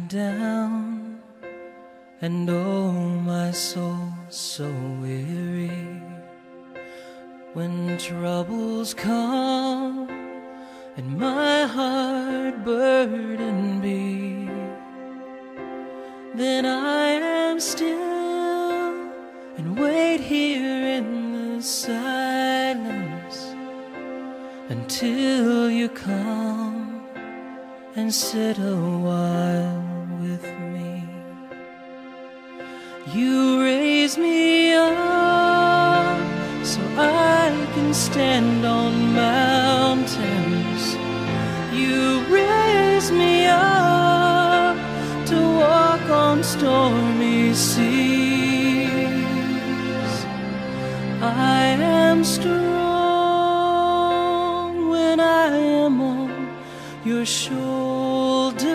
down, and oh, my soul so weary. When troubles come and my heart burden be, then I am still and wait here in the silence until you come and sit a while with me. You raise me up so I can stand on mountains. You raise me up to walk on stormy seas. I am strong when I am on your shoulders.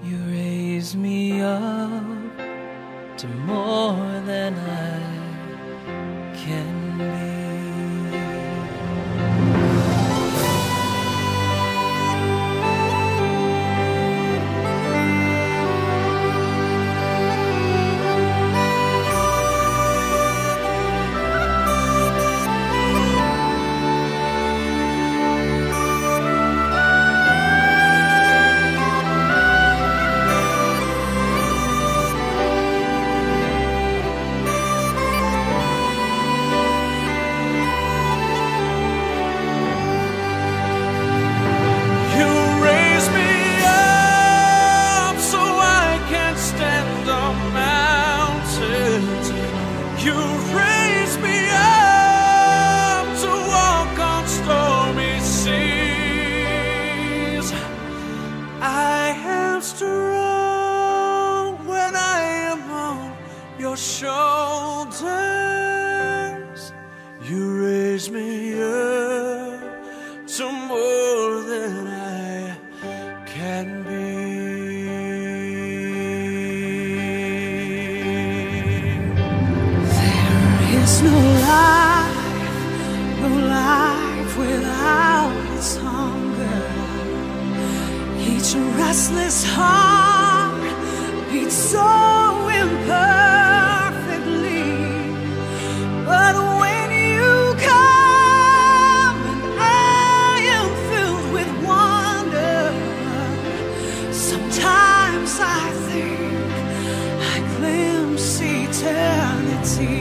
You raise me up to more than I can be. Shoulders, you raise me up to more than I can be. There is no life without its hunger. Each restless heart beats so imperfectly. But when you come and I am filled with wonder, sometimes I think I glimpse eternity.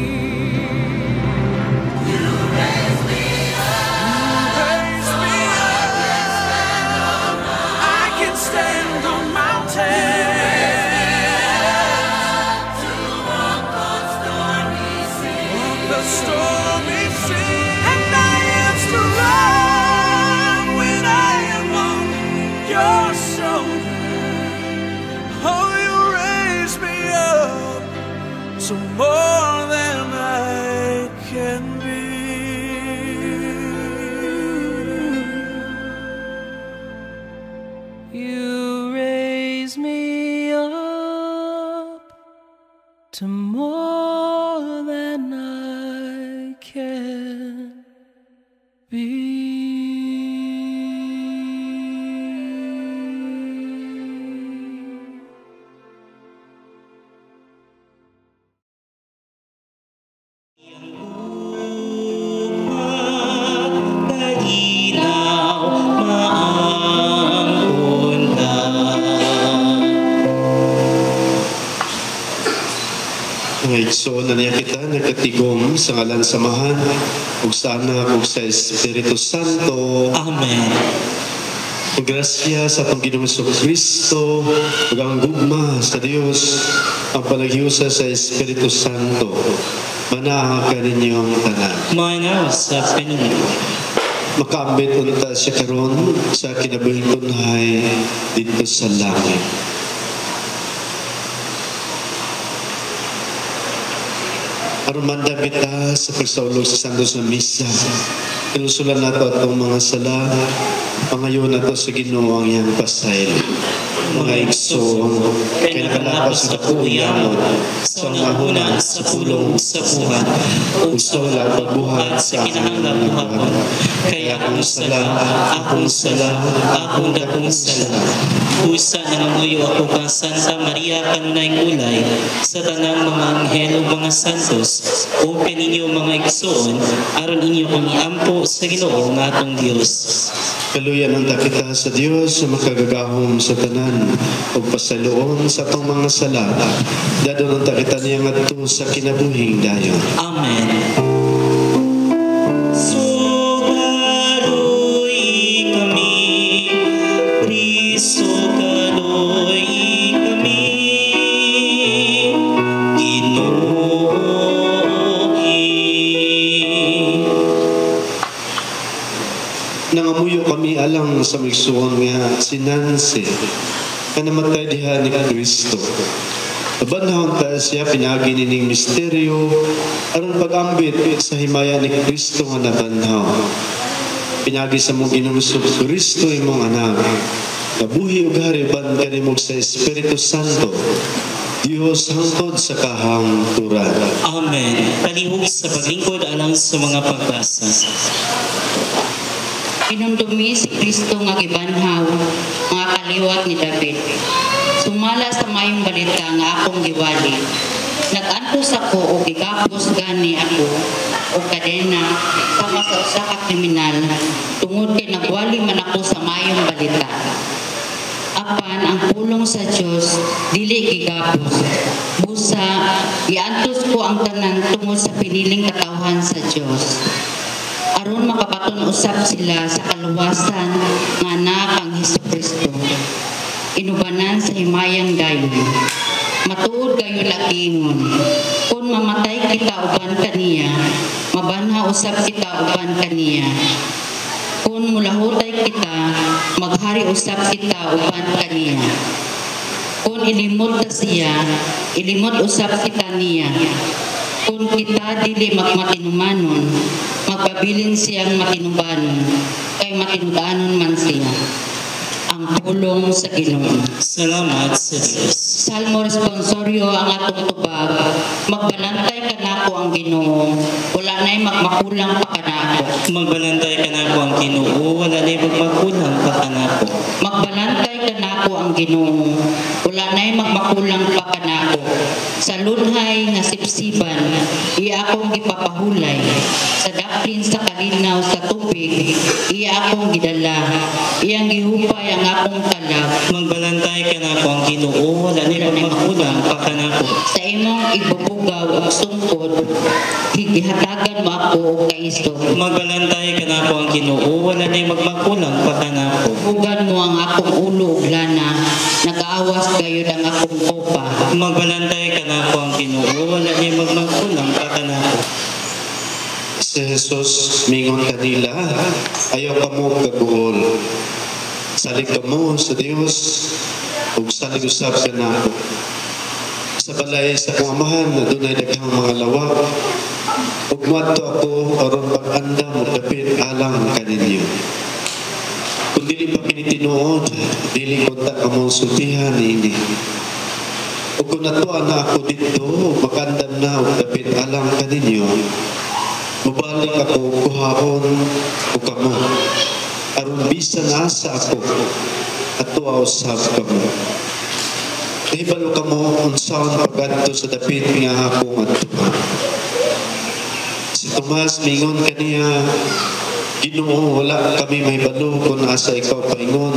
You raise me up. I can stand on mountains. Stormy sea, and I am strong when I am on your shoulder. Oh, you raise me up to more than I can be. You raise me up to more than I can be. So, naniya kita, nagkatigom sa ngalan samahan, ug sana ug sa Espiritu Santo. Amen. Ug grasya sa Panginoong Kristo, ug ang gugma sa Dios, ang palaghiusa sa Espiritu Santo, manaha kaninyong tanan. Manaha sa peninyo. Makaambit unta siya karon sa kinabuhing tunhay dito sa langit. Aron manda kita sa pagsaulog sa Santos na Misa, Inusulan nato atong mga sala, pangayon nato sa Ginoo ang iyang pasaylo. Mga igsoon, kay nakalapas sa kuyangon, sa ngahuna sa pulong sa buhat, ug sa wala pagbuhat sa kinahanglan buhaton. Kaya akong sala, akong dakong sala. Pusa na nanguyo ako kang Santa Maria kanunay ulay, sa tanang mga anghel o mga santos, open ninyo mga igsoon, aron inyo kong iampo sa Ginoo nga atong Dios. Kaluyan ang takita sa Dios sa makagagahom sa tanan o pasaloon sa atong mga sala. Dadon ang takita niya ngadto sa kinabuhing dayon. Amen. Sugaroy kami, Kristo karoy kami, Ginoo'i. Nangamuyo kami alang sa migsuon nga si Nancy na namatay diha ni Kristo. Abanahon ta siya pinagi nining misteryo aron pag-ambit sa himaya ni Kristo nga nabanhaw. Pinagi sa mong Ginoong Kristo imong anak. Nabuhi ug hariban kanimo sa Espiritu Santo. Dios hangtod sa kahangturan. Amen. Palihog sa paglingkod alang sa mga pagbasa. Pinumdumi si Kristo nga gibanhaw, mga kaliwat ni David. Sumala sa mayong balita nga akong giwali. Nag-antos ako o gigapos gani ako o kadena sama sa usa ka kriminal tungod kay nagwali man ako sa mayong balita. Apan ang pulong sa Dios dili gigapos. Busa giantos ko ang tanan tungod sa piniling katawhan sa Dios. Aron makabaton usab sila sa kaluwasan nga anak ang Hesukristo. Inubanan sa himayang dayon. Matuod kayo lakingon. Kung mamatay kita uban kaniya, mabanha usab kita uban kaniya. Kung mulahutay kita, maghari usab kita uban kaniya. Kung ilimot ta siya, ilimot usab kita niya. Kung kita dili magmatinumanon, magpabilin siyang matinubanon, kay matinudanon man siya. Ang pulong sa Ginoo. Salamat sa Diyos. Salmo responsorio ang atong tubag. Magbalantay ka nako ang Ginoo. Wala na'y magmakulang pa ka nako. Magbalantay ka na ko ang Ginoo, wala na magmakulang pa ka na ko. Magbalantay ka nako ang Ginoo. Wala na'y magmakulang pa ka nako. Sa lunhay nga sipsiban, iya akong gipapahulay. Sa daplin sa kalinaw sa tubig, iya akong gidala. Iyang gihupay ang akong kalag. Magbalantay ka na ko ang Ginoo, wala na magmakulang pa ka na ko. Sa imong ibubugaw ang sungkod, higihatagan mo ako o kaiso. Magbalantay ka na ko ang Ginoo, wala na magmakulang pa ka na ko. Hugan mo ang akong ulo ug lana, nag-aawas kayo ng akong kopa. Magbalantay ka na ko ang Ginoo, wala na magmakulang pa ka na ko. Si Jesus mingon kanila, ayaw ka mo kaguol. Salig ka mo sa Dios, ug salig usab ka nako. Sa balay sa akong amahan na dunay daghang mga lawak, ug madto ako aron pag-andam ug dapit alang kaninyo. Kung dili pa kinitinuod, dili ko ta kamong sultihan ini. Ug kung natuan na ako dito, mag-andam na ug dapit alang kaninyo, mabalik ako kuhaon o kamo. Aron bisa nasa ako at tuwa usab kamo. Nahibalo kamo unsaon pagadto sa dapit nga akong atuan. Si Tomas mingon kaniya, Ginoo, wala kami mahibalo kung asa ikaw paingon.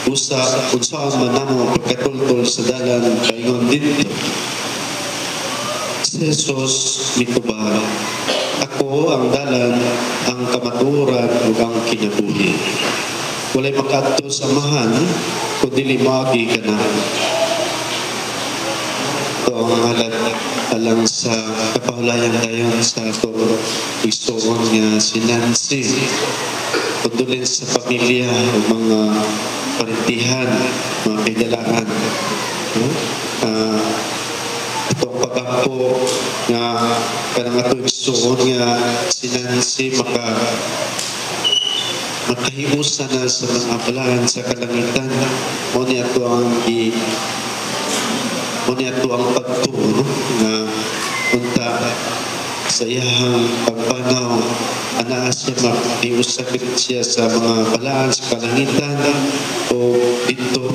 Usa unsaon man namo pagkatultol sa dalan paingon dito. Si Jesus mitubag, ako ang dalan, ang kamaturan ug ang kinabuhi. Walay makadto sa amahan kundi moagi ka na. Ito ang halad alang sa kapahulayan dayon sa ato igsoon nga si Nancy. Condolence sa pamilya o mga parintihan, mga kaidalaan. Itong pagampo nga kanang ato igsoon nga si Nancy makahiusa na sa mga balaan sa kalangitan. Muna ito ang pagtuo, no? Na punta sa iyahang pagpanaw, anaa siya makahiusakit siya sa mga balaan sa kalangitan o dito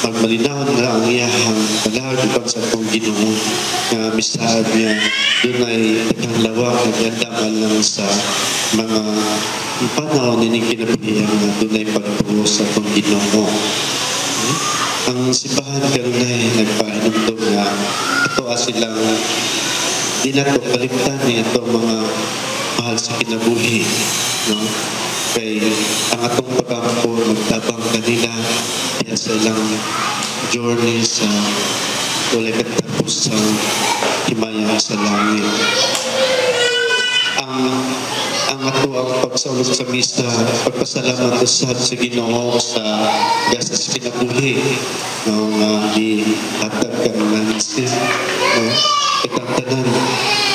magmalinaw na ang iyahang palagipag sa itong Ginoo na misahad niya doon ay naglawak nagandang lang sa mga panahon na kinabuhian na doon ay pagtuo sa itong Ginoo. Ang simbahan karon ay nagpahinumdum na ito silang di na ito kalimtan ito mga mahal sa kinabuhi, no? Kay ang atong pagkampo magtabang kanila kaya sa ilang journey sa walay katapos sa himaya sa langit. Ang ato ang pagsaulog sa misa, pagpasalamat usab sa Ginoo sa gasa sa kinabuhi, no, nga ihatag kang nansi, no? Itang tanan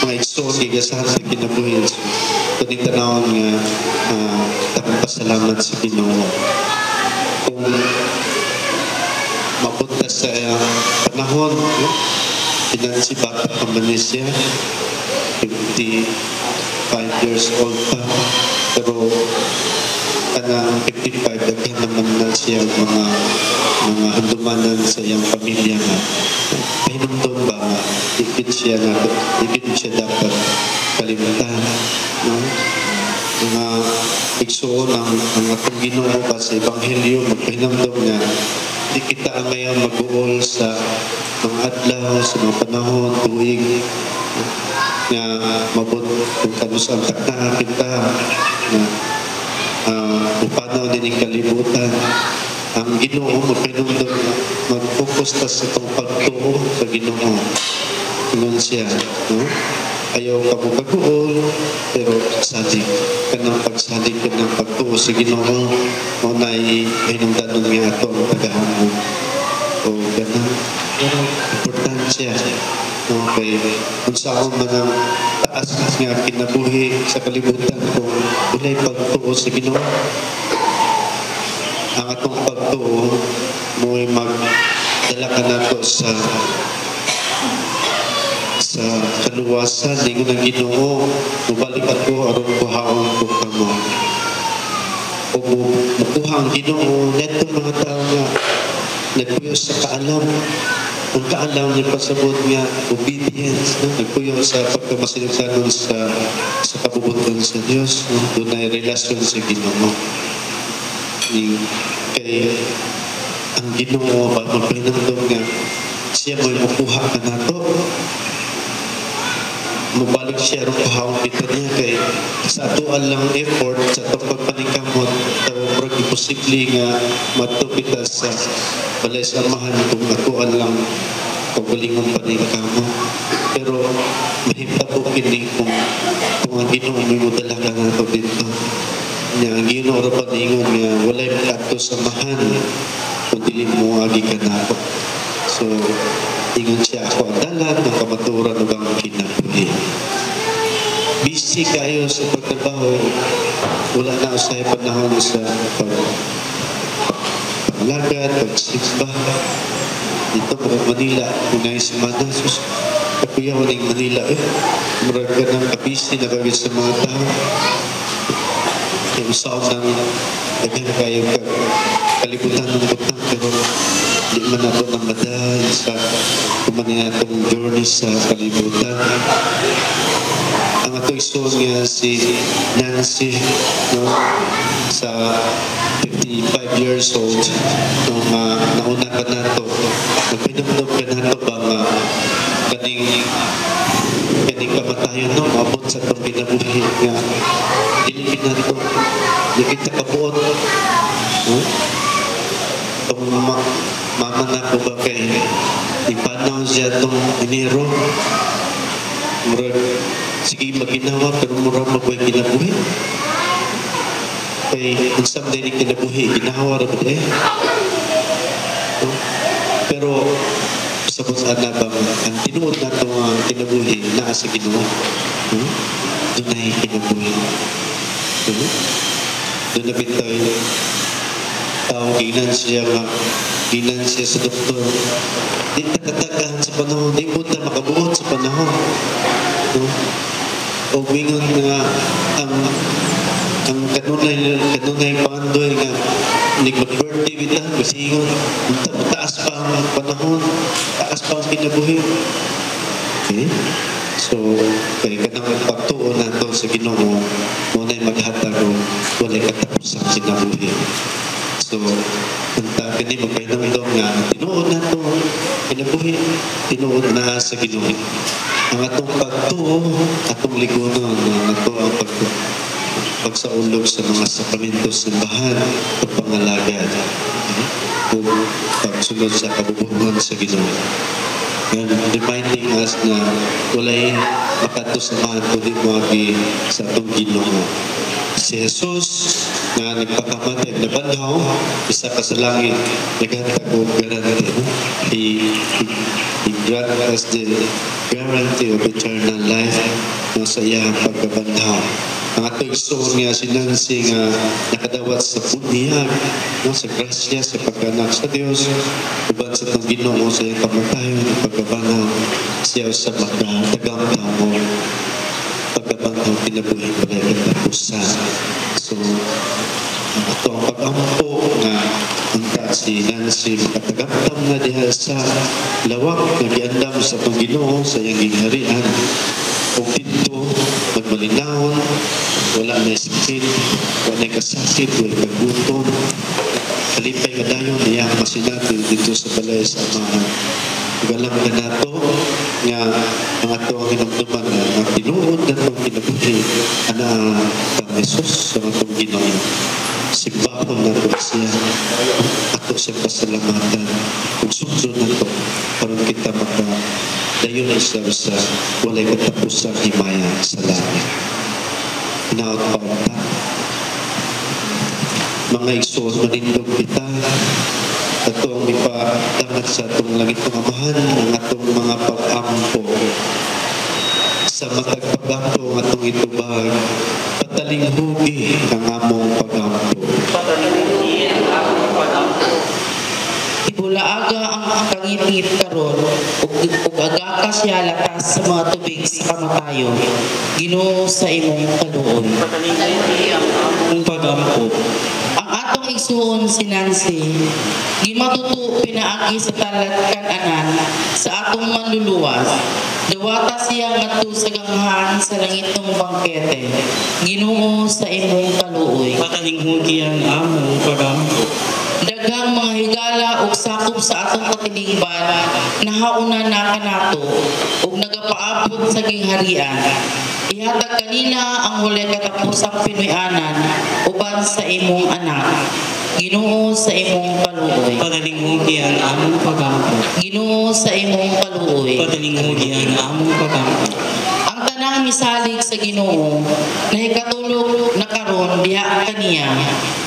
mga igsoon gigasahan sa kinabuhi. So tanawon nga tapang pasalamat sa Ginoo. Kung mapunta sa panahon, no? Pinansi bata pa man siya, 55 years old pa, pero kanang 55 daghan naman na siya mga handumanan sa iyang pamilya nga pahinumdum ba nga ikit siya dapat kalimutan, no? Mga igsoon ang atong Ginoo pa sa Ebanghelyo magpahinumdum nga di kita ngayon mag-uol sa mga adlaw, sa mga panahon, tuig nga mabot kung kanus ang takna kita na upanaw din kalibutan. Ang Ginoo magpinumdum na mag-focus ta sa itong pagtuo sa Ginoo. Ganun siya, no? Ayaw ka mo pag-uol, pero salig ka ng pagsalig ka ng pagtuo sa Ginoo. O na'y hinungdanon nga ito ang tagahamon. O ganun. Pero importansya. Okay. Kung saan man ang taas nga kinabuhi sa kalibutan kung ulay pagtuo sa Ginoo. Ang atong pagtuo mo'y magdala ka nato sa kaluwasan ningon ng Ginoo. Mubalik ako aron kuhaon ko kamo. O mukuha ang Ginoo neto mga tao nga nagpuyo sa kaalam. Ang kaalam niya pasabot nga obedience, no? Nagpuyo sa pagkamasiligsanon sa kabubuton sa Dios, no? Doon ay relasyon sa Ginoo. Kay ang Ginoo ba magpahinumdum nga siya mo'y makuha ka nato. Mabalik siya rin pahawang kita niya kay sa atuan lang effort sa itong pagpanikamot tawag imposible nga matupita sa balay samahan kung atuan lang pagbalingong panikamot. Pero mahimtabo kini kung ang Ginoo may mudala ka nato dito. Ang Ginoo ra paningon nga walay makato samahan kung dili mo agi ka nato. So ingon siya ako ang dalan ng kamaturan ng ang kinabuhi. Busy kayo sa pagtrabaho. Wala na usay panahon sa paglalagad, pagsimba. Dito po Manila, unay semana. Sus, kapuyaw ng Manila. Murag ka ng kabisi na bagay sa mga tao. Kaya usaw ng daghan kayo kalibutan ng butang. Pero di man ako ng madal sa kumanin natong journey sa kalibutan. Ang ato isuon nga si Nancy, no, sa 55 years old nung nauna ka nato nagpinumdum ka nato ba nga kaning kamatayon, no, maabot sa itong kinabuhi nga dilipin nato di kita kabuot, no? Itong mama na ko ba kay ipanaw siya itong Enero. Murag, sige maginawa pero murag mabuhay kinabuhi. Kay unsam din kinabuhi, ginawa rin eh. No? Pero sabot na bang ang tinuod na ito ang kinabuhi na sa Ginoo. Doon ay kinabuhi. doon na bitay tao ginan siya sa doktor. Di takatagahan sa panahon, di po ta makabuot sa panahon. No? O bingon nga ang kanunay pangandoy nga nag-birthday bita, basingon, taas pa ang panahon, taas pa ang kinabuhi. Okay? So, kaya kanang pagtuon nato sa Ginoo, muna'y maghatag o walay katapos ang kinabuhi. So, kanta kini magpahinamdom nga, tinuod na ito, kinabuhi, tinuod na sa Ginoo. Ang atong pagtuo, atong ligunon, ang ato ang pagsaulog sa mga sakramento simbahan o pangalagad. O pagsunod sa kabubuhan sa Ginoo. And reminding us na walay makato sa mga kundi magi sa atong Ginoo. Si Jesus nga nagpakamatay na banhaw, isa ka sa langit, naghatag og garanti. He grant us the guarantee of eternal life sa iyang pagkabanhaw. Ang atong igsoon nga si Nancy nga nakadawat sa bunyag, no, sa grasya, sa pagkanak sa Dios, uban sa itong Ginoo sa iyang kamatayon, pagkabanhaw, siya sa magtagamtaw mo, pagkabanhaw, kinabuhi pa na katapusan. So, ito ang pag-ampo na unta si Nancy makatagamtam na diha sa lawak na giandam sa itong Ginoo sa iyang gingharian. O pinto, magmalinahon, wala na sakit, wala na kasakit, wala na kagutom. Kalipay ka dayon, niya masinabi dito sa balay sa mga galang na nato, nga ang ato ang hinamduman na tinuod na itong kinabuhi, ana kang Jesus sa itong Ginoo. Simbahon na ito siya, ato siya pasalamatan, kung sunod na ito, parang kita dayon ay siya sa walay katapusang himaya sa langit. Hinaot pa unta. Mga igsoon, manindog kita. Ito ang ipadangat sa atong langit ng amahan, ang atong mga pag-ampo. Sa matagpagampo ang atong itubag, pataling hugi ang among pag-ampo. Ibulaaga ang kangipit karon ug aga ka siya latas sa mga tubig sa kamatayon. Ginoo sa imong kaluoy. Ang pag-ampo. Ang atong igsuon si Nancy, gimatuto pinaagi sa talat kan-anan sa atong manluluwas. Dawata siya ngadto sa ganghan sa langitong bangkete. Ginoo sa imong kaluoy. Pataling hugi ang among pag-ampo. Daghang mga higala ug sakop sa atong katilingban nahauna na kanato ug nagapaabot sa gingharian. Ihatag kanila ang walay katapusang Pinoy-anan uban sa imong anak. Ginoo sa imong kaluoy. Pataling hugi ang among pag-ampo. Ginoo sa imong kaluoy. Pataling hugi ang among pag-ampo. Ang tanang misalig sa Ginoo nahikatulog na karon diha kaniya.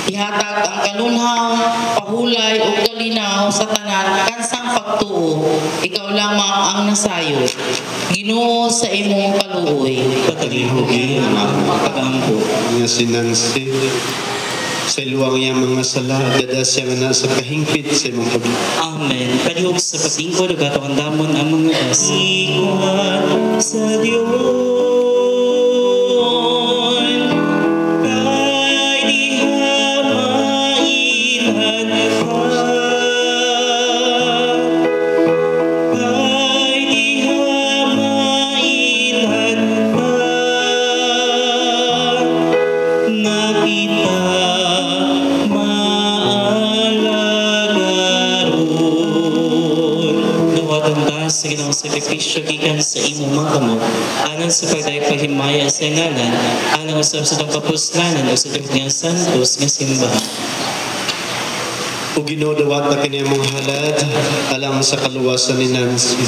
Ihatag ang kalunhaw, pahulay o kalinaw sa tanan kansang pagtuo. Ikaw lamang ang nasayo. Ginoo sa imong kaluoy. Pataling hugi ang among pag-ampo. Nga si Nancy, sa iluwang niyang mga sala, dada siya nga nasa kahingpit sa imong pag Amen. Kalihog sa paglingkod ug atong andamon ang mga Igual sa Dios. Kay diha mailan pa. Kay diha mailan pa. Nga kita sa Ginoong sakripisyo gikan sa imong mga kamot alang sa pagdaypahimaya sa ngalan alang usab sa itong kapuslanan o sa Diyos nga santos nga simbahan. o ginodawat na kini mong halad alang sa kaluwasan ni Nancy.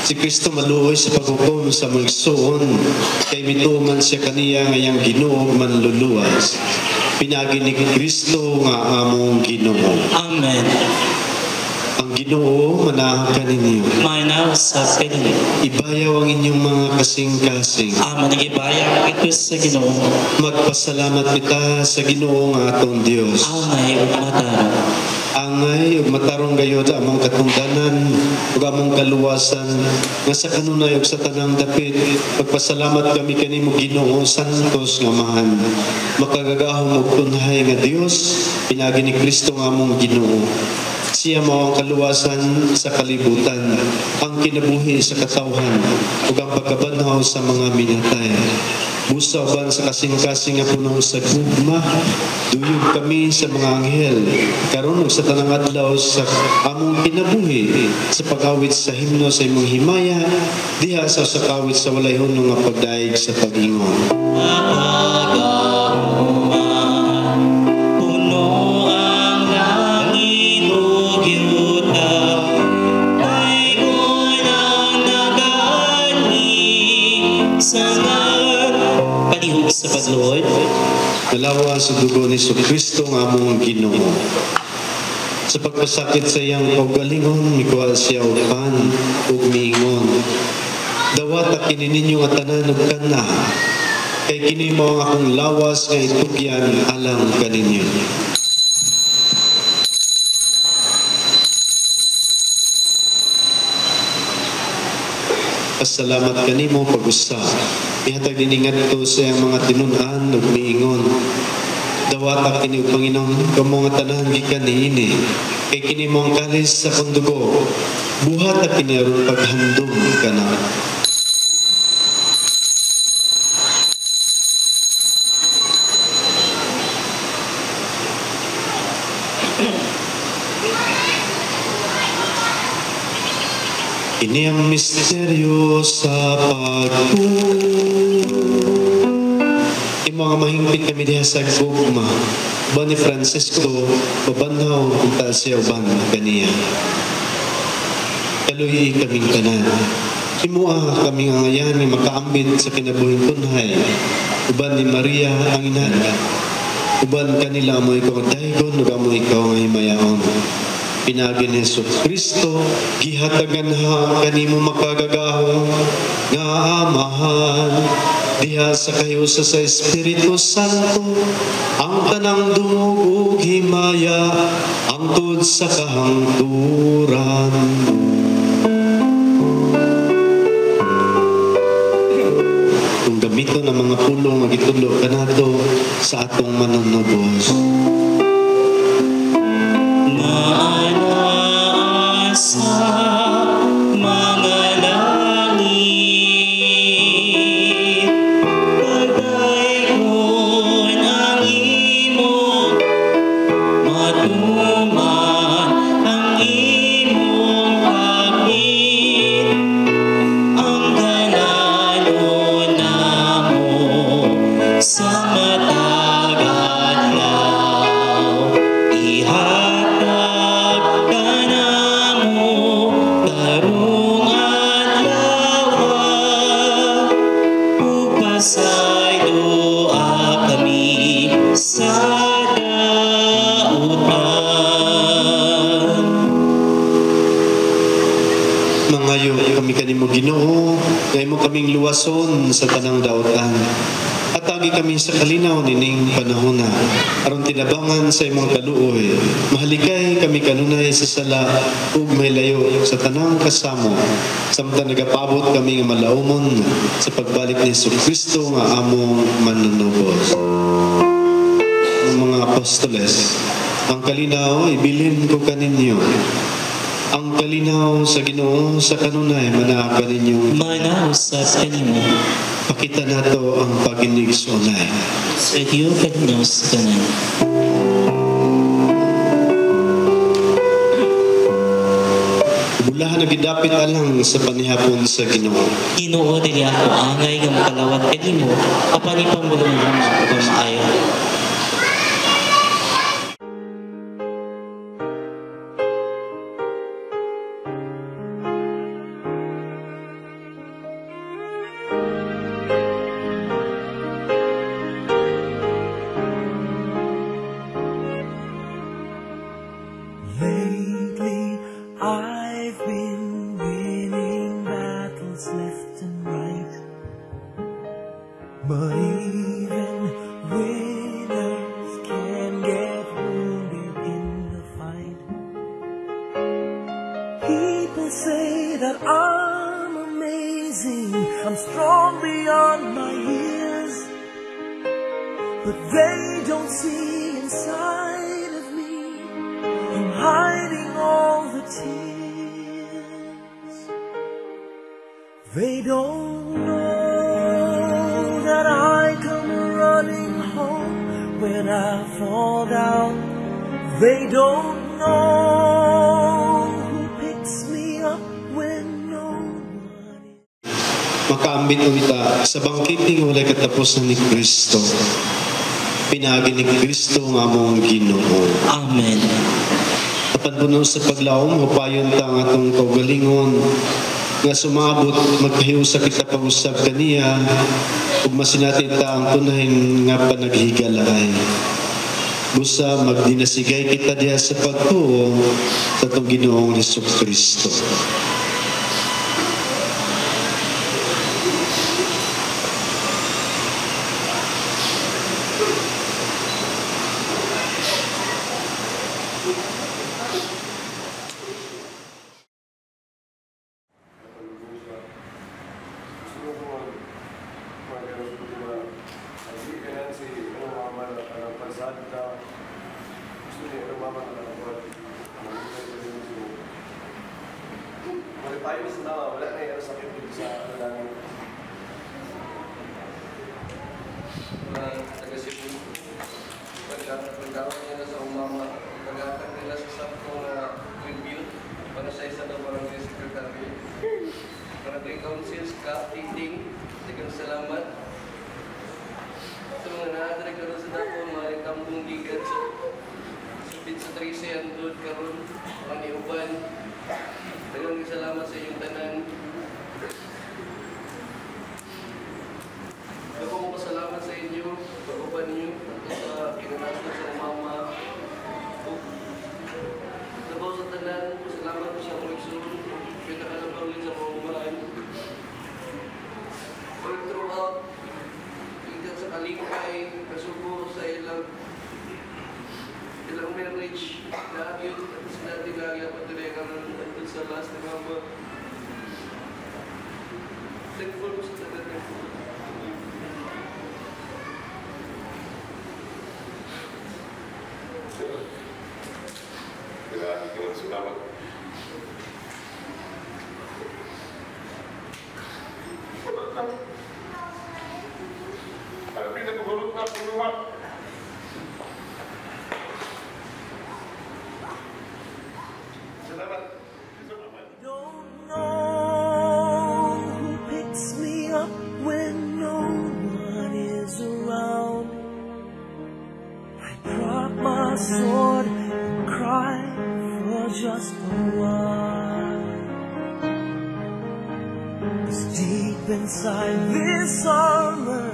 Si Kristo maluoy sa paghukom sa magsuon kay mituman siya kaniya ngayang Ginoo manluluwas. Pinagi ni Kristo nga among Ginoo. Amen. Ang Ginoo manahan kaninyo. Manawsa kanimo. Ibayaw ang inyong mga kasing-kasing. Ama nagibaya ito sa Ginoo. Magpasalamat kita sa Ginoo nga atong Dios. Angay ug matarong. Angay ug matarong gayud among katungdanan ug among kaluwasan nga sa kanunay ug sa tanang dapit. Magpasalamat kami kanimo Ginoo santos nga mahan. Makagagahom ug tunhay nga Dios pinagi ni Kristo nga among Ginoo. Siya mao ang kaluwasan sa kalibutan, ang kinabuhi sa katawhan ug ang pagkabanhaw sa mga minatay. Busa uban sa kasing-kasing nga puno sa gugma, duyog kami sa mga anghel, karon ug sa tanang adlaw sa among kinabuhi, sa pag-awit sa himno sa imong himaya, diha sa kawit sa walay hunong nga pagdaig sa pag-ingon. Puno ang langit ug yuta, dayon ang nagani sa palihog sa pagluhod. Dalawa sa dugo ni Kristo nga among Ginoo. Sa pagpasakit sa iyang kaugalingon, mikuha siya upan ug miingon. Dawat kini ninyo nga tanan ug kana, kay kini mao ang akong lawas nga itugyan alang kaninyo. Pasalamat kanimo pag-usa. Ihatag diningan ito sa iyang mga tinun-an ug miingon. Dawata kini ug Panginoon kamo nga tanan gikan niini. Kay kini mo ang kalis sa kondugo. Buhat na kini aron paghandom kana. Ini ang misteryo sa Yung mga mahingpit kami diha sa gugma. Ba ni Francisco, babanhaw kung taas siya uban kaniya. Kaluhi kaming tanan. Imuha kami nga ngayon ni makaambit sa kinabuhing tunhay. Uban ni Maria ang inana. Uban kanila mo ikaw ang daygon, uban mo ikaw ang himayaon. Pinagi ni Kristo, gihatagan ha kanimo makagagahong nga amahan. Diha sa kayusa sa Espiritu Santo, ang tanang dungog ug himaya, angtod sa kahangturan. Kung gamito ng mga pulong magitulo kanato sa atong manunubos. Sa mga langit, pagdayon ang imong matuman, ang imong hangin, ang gananon namo sa matag adlaw. Ihatag ka namo karong adlaw, upasay doa kami sa dautan. Mangayo kami kanimo Ginoo, kay mo kaming luwason sa tanang dautan. Atagi kami sa kalinaw nining panahon na aron tinabangan sa imong kaluoy. Mahaligay kami kanunay sa sala ug may layo sa tanang kasamo. Samtang nagapabot kami nga malaumon sa pagbalik ni Kristo nga among manunubos. Ang mga apostoles, ang kalinaw ibilin ko kaninyo. Ang kalinaw sa Ginoo sa kanunay manaha kaninyo. Manawsa kanimo. Pakita nato ang paginig sa unay. Sa iyo kanino sa tanan. Bulahan na gidapit alang sa panihapon sa Ginoo. Ginoo dili ako angay nga makalawat kanimo, apanipang bulong-bulong ako maayo. Lately I've been winning battles left and right, but even winners can get wounded in the fight. People say that I'm amazing, I'm strong beyond my years, but they don't see inside of me. I'm hiding all the tears. They don't know that I come running home when I fall down. They don't know who picks me up when no one is. Makaambit umita sa bangkiting walay katapusan ni Kristo. Pinagi ni Kristo ang among Ginoo. Amen. Apan puno sa paglaom, upayon ta ang atong kaugalingon nga sumabot magpahiusa kita pag-usab kaniya ug masinatin ta ang tunahin nga panaghigalahay. Busa magdinasigay kita diha sa pagtuo sa atong Ginoong Hesukristo. Pagkawin niya na sa umama, pagkakang nila sa sakto na tribute para sa isa na barangay secretary. Barangay councils, ka-titing, sigang salamat. Sa mga naadari karon sa dako, mga kampung gigan sa subit sa 13 andod karon, mga niuban. Dagang salamat sa inyong tanan. Ako mo pasalamat sa inyo, pag-uban niyo, sa kinanasan sa umama. Sabaw sa tanan, salamat po sa mga isunod, pinakalabaw rin sa mga umaan. All throughout, hinggang sa kalikay, kasubo sa ilang marriage, lahat yun, sila tinagya patuloy karon sa last na mama. Thankful po sa tanan. Salamat. Tapi na pagulot na puluhan. Salamat. Don't know who picks me up when no one is around. I drop my sword and cry for just a while. 'Cause deep inside this armor,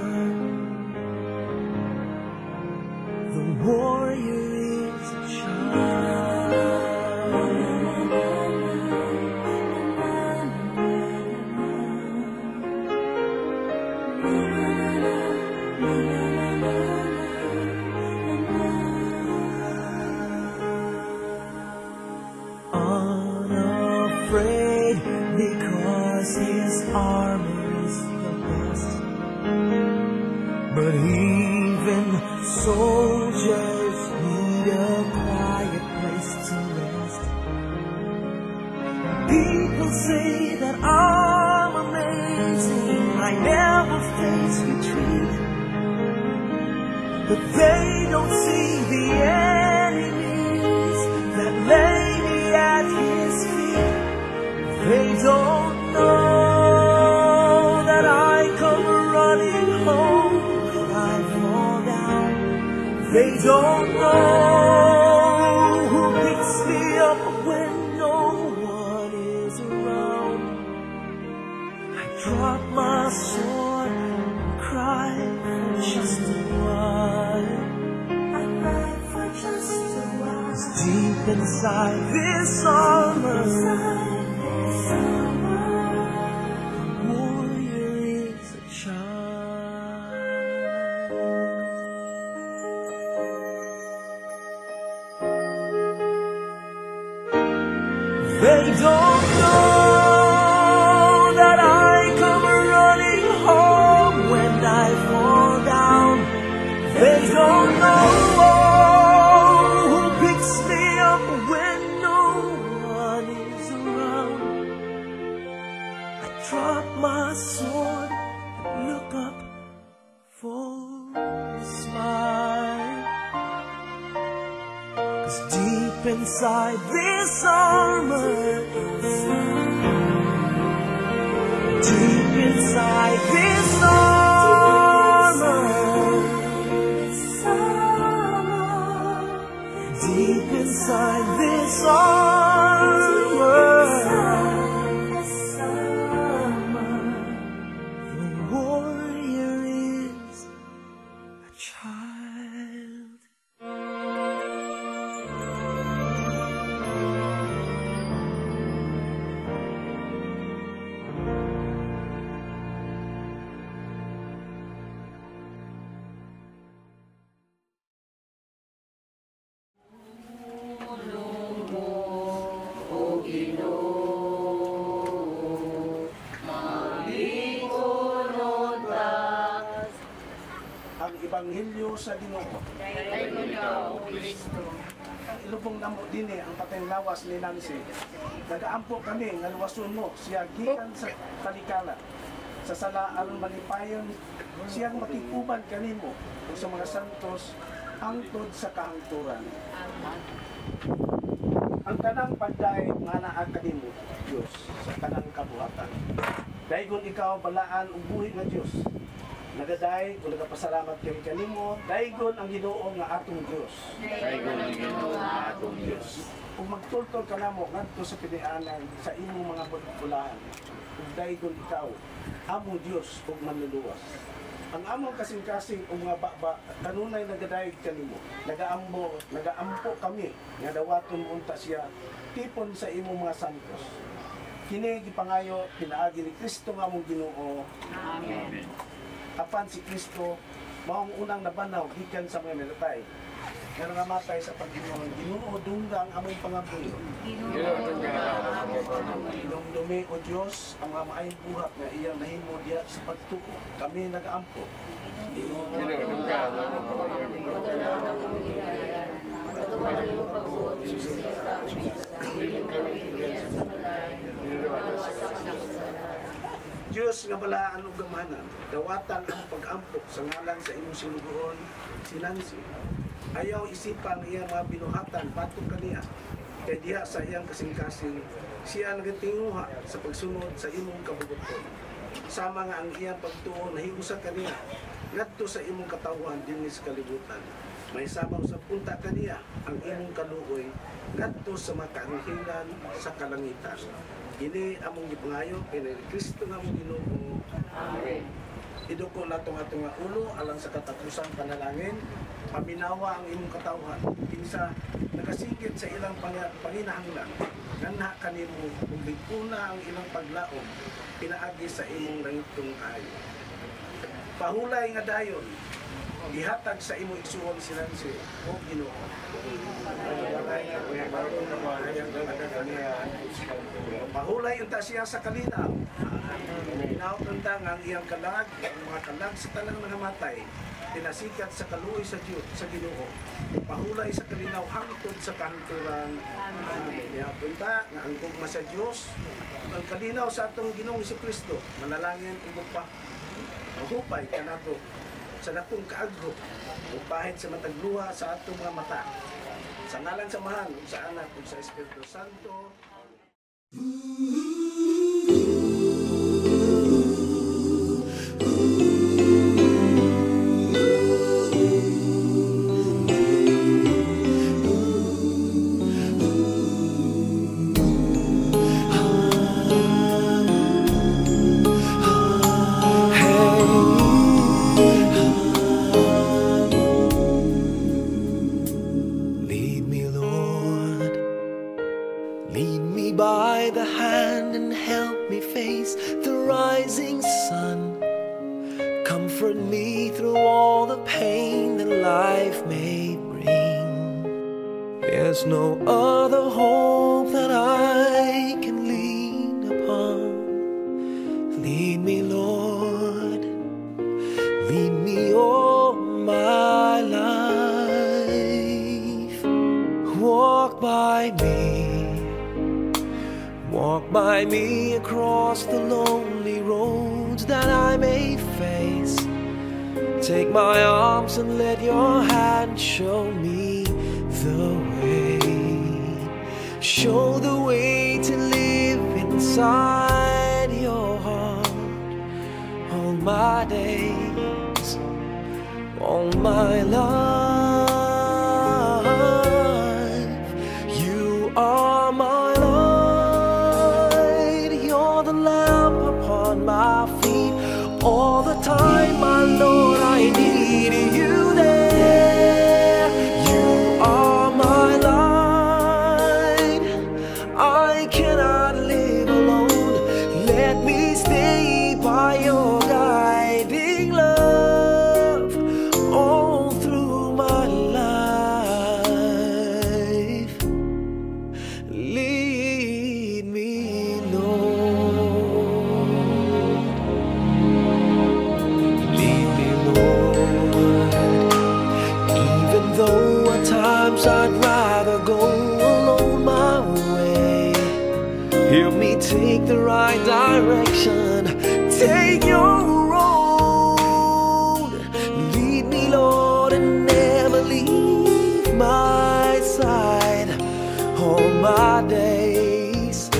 the warrior is a child. Unafraid because his armor is the best. But even soldiers need a quiet place to rest. People say that I'm amazing, I never face retreat, but they don't see the enemies that lay me at his feet. They don't know that I come running home when I fall down. They don't know who picks me up when no one is around. I drop my sword and cry for just a while. I cry for just a while. 'Cause deep inside inside this armor, warrior is a child. They don't know that I come running home when I fall down. They don't know who picks me up when no one is around. I drop my sword and look up for a smile. 'Cause deep inside this armor, deep inside this armor, deep inside this armor, the warrior is a child. Ang Ebanghelyo sa Ginoo. Ang ilubong namo dinhi ang patayng lawas ni Nancy. Nagaampo kami nga luwason mo siya gikan sa talikala. Sa sala aron malipayon siyang matikuban kanimo ug sa mga santos hangtod sa kahangturan. Ang tanang pagdaay nga naa kanimo, Dios, sa tanang kabuhatan. Daygon ikaw balaan ug buhi nga Dios. Nagaday kung nagapasalamat kami kanimo, daygon ang Ginoo nga atong Dios. Daygon ang Ginoo nga atong Dios. Kung magtultol ka namo ngadto sa pinianan sa imong mga bulan, ug daygon ikaw among Dios ug manluluwas. Ang among kasing-kasing o mga baba kanunay nagadayeg kanimo. Nagaampo kami nga dawaton unta siya tipon sa imong mga santos. Kini gipangayo pinaagi ni Kristo nga among Ginoo. Amen. Apan si Kristo maong unang nabanaw gikan sa mga namatay. Nga nangamatay sa pagdinuon, Ginoo dungga ang among pangabuhi. Dumi o Dios ang mga maayong buhat nga iyang nahimo diya sa pagtuo. Kami nagaampo. Ginoo dungga ang among pangabuhi. Diyos nga balaan ug gamanan, dawatan ang pag-ampok sa ngalan sa imong sinugoon, si Nancy. Ayaw isipan iyang mga binuhatan batok kaniya. Kay diha sa iyang kasing-kasing, siya nagatinguha sa pagsunod sa imong kabubuton. Sama nga ang iyang pagtuo nahiusa kaniya, ngadto sa imong katawhan dinhi sa kalibutan. May sabaw sa punta kaniya ang imong kaluoy, ngadto sa makaanghingan sa kalangitan. Ini among gipangayo kay Kristo nga among Ginoo. Amen. Iduko nato nga atong ulo alang sa katapusang panalangin, paminawa ang imong katawhan. Kinsa nakasikit sa ilang panginahanglan, nganha kanimo ug bigpuna ang ilang paglaom, pinaagi sa imong langitong kaayo. Pahulay nga dayon, ihatag sa imong igsuon si Nancy o Ginoo. Mahulay unta siya sa kalinaw. Inaunta nga ang iyang kalag, ang mga kalag sa tanang nangamatay, pinasikat sa kaluoy sa Diyos, sa Ginoo. Pahulay sa kalinaw hangtod sa kahangturan. Inaunta nga ang gugma sa Diyos, ang kalinaw sa atong Ginoong Jesucristo, manalangin ug pa. Mahupay kanato sa dakong kaagro, upahit sa matagluha sa atong mga mata. Sa ngalan sa Mahal, sa Anak, ug sa Espiritu Santo. Lead me by the hand and help me face the rising sun. Comfort me through all the pain that life may bring. There's no other hope that I can lean upon. Lead me, Lord, lead me all my life. Walk by me across the lonely roads that I may face. Take my arms and let your hand show me the way. Show the way to live inside your heart all my days, all my life. You are my light, you're the lamp upon my feet. All the time, my Lord, I need you there. You are my light, I cannot live alone. Let me stay by your guiding love all through my life. Lead me, Lord. Lead me, Lord. Even though at times I'd rather go alone my way, help me take the right direction. Take your road. Lead me, Lord, and never leave my side. All my days,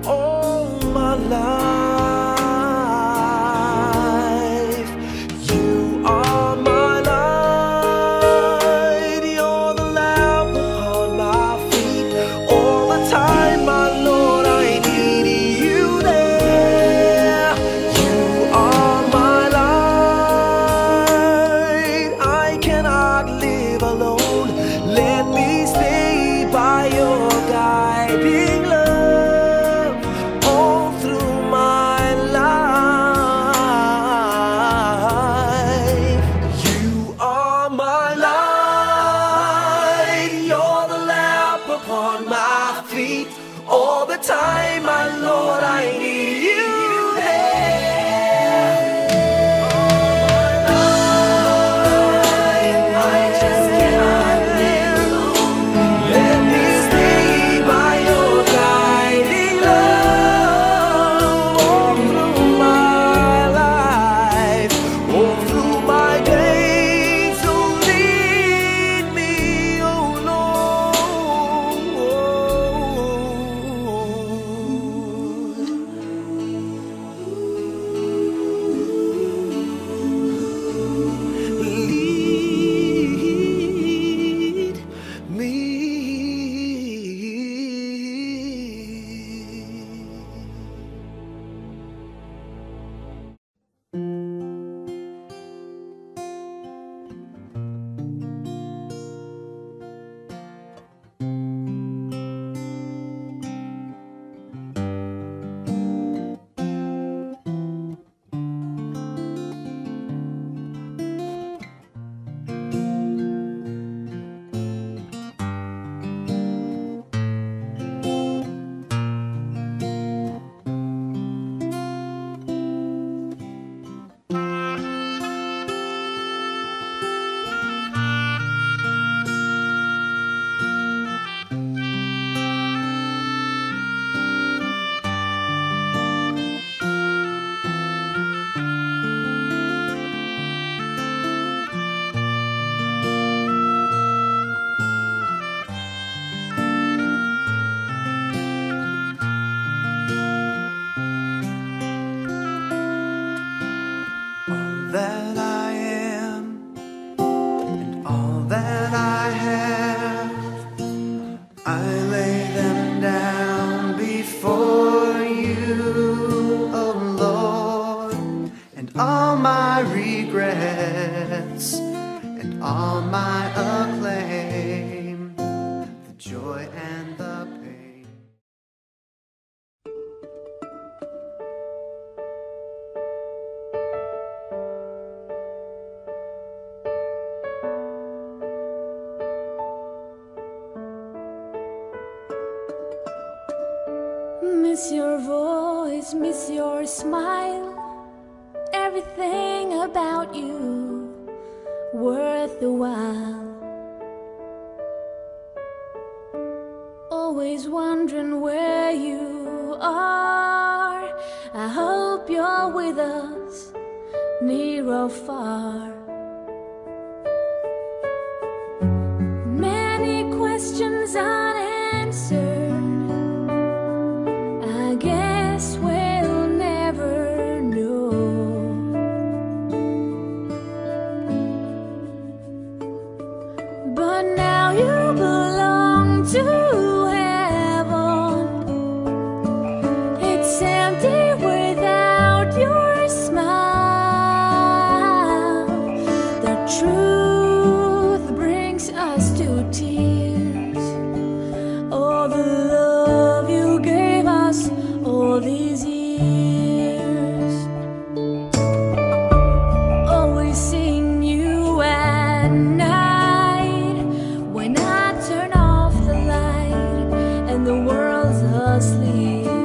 all my life. You are my light, you're the lamp upon my feet. All the time, my Lord, I need you there. You are my light, I cannot live alone. Let me stay by your guiding love all through my life. You are my light, you're the lamp upon my feet. All the time, my Lord, I need you there. I just cannot live alone. Let me stay by your guiding love all through my life, all through my days. So lead me, oh Lord. Lead me. That I am and all that I have, I lay them down before you, oh Lord, and all my regrets and all my acclaim, the joy and the Miss your voice, miss your smile, everything about you worth the while. Always wondering where you are. I hope you're with us, near or far. Many questions unanswered, I guess we'll never know. But now you belong to heaven. It's empty without your smile. The truth brings us to tears. All the love you gave us all these years. Always seeing you at night, when I turn off the light and the world's asleep.